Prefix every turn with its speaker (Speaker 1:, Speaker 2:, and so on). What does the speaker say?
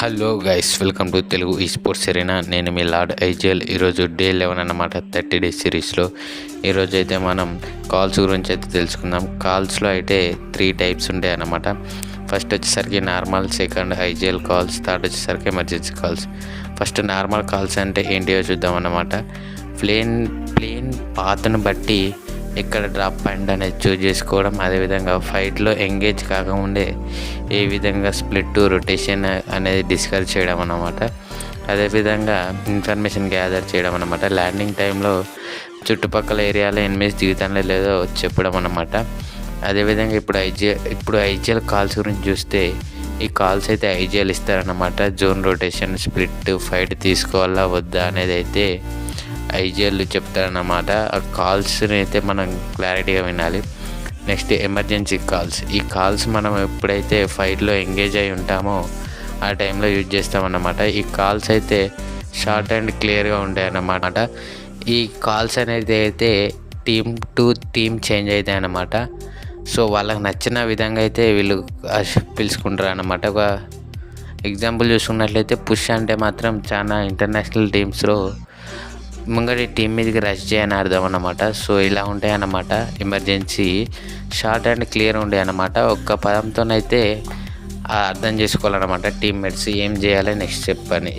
Speaker 1: Hello guys, welcome to Telugu ఈ sports arena. నేను మీ lord IGL. ఈరోజు డే 11 అన్నమాట, 30 డేస్ సిరీస్లో. ఈరోజు అయితే మనం కాల్స్ గురించి అయితే తెలుసుకుందాం. కాల్స్లో అయితే 3 టైప్స్ ఉంటాయి అన్నమాట. ఫస్ట్ వచ్చేసరికి normal, second IGL calls, third వచ్చేసరికి emergency calls. First normal calls అంటే ఏంటియో చూద్దాం అన్నమాట. ప్లేన్ పాత్ను బట్టి ఎక్కడ డ్రాప్ పాయింట్ అనేది చూజ్ చేసుకోవడం, అదేవిధంగా ఫైట్లో ఎంగేజ్ కాకముందే ఏ విధంగా స్ప్లిట్ రొటేషన్ అనేది డిస్కస్ చేయడం అన్నమాట. అదేవిధంగా ఇన్ఫర్మేషన్ గ్యాదర్ చేయడం అన్నమాట. ల్యాండింగ్ టైంలో చుట్టుపక్కల ఏరియాలో ఎనిమిది జీవితంలో లేదో చెప్పడం అన్నమాట. అదేవిధంగా ఇప్పుడు ఐజిఎల్ కాల్స్ గురించి చూస్తే, ఈ కాల్స్ అయితే ఐజిఎల్ ఇస్తారన్నమాట. జోన్ రొటేషన్, స్ప్లిట్, ఫైట్ తీసుకోవాలా వద్దా అనేది అయితే ఐజిఎల్ చెప్తారన్నమాట. ఆ కాల్స్ని అయితే మనం క్లారిటీగా వినాలి. Next emergency calls. ఈ కాల్స్ మనం ఎప్పుడైతే ఫైట్లో ఎంగేజ్ అయి ఉంటామో ఆ టైంలో యూజ్ చేస్తామన్నమాట. ఈ కాల్స్ అయితే షార్ట్ అండ్ క్లియర్గా ఉంటాయి అన్నమాట. ఈ కాల్స్ అనేది అయితే టీమ్ టు టీమ్ చేంజ్ అవుతాయి అన్నమాట. సో వాళ్ళకి నచ్చిన విధంగా అయితే వీళ్ళు పిలుచుకుంటారు అన్నమాట. ఒక ఎగ్జాంపుల్ చూసుకున్నట్లయితే, పుష్ అంటే మాత్రం చాలా ఇంటర్నేషనల్ టీమ్స్లో ముంగడి టీం మీదకి రష్ చేయని అర్థం అన్నమాట. సో ఇలా ఉంటాయి అన్నమాట. ఎమర్జెన్సీ షార్ట్ అండ్ క్లియర్ ఉంటాయి అన్నమాట. ఒక్క పదంతోనైతే అర్థం చేసుకోవాలన్నమాట టీమ్మేట్స్ ఏం చేయాలి నెక్స్ట్ స్టెప్ అని.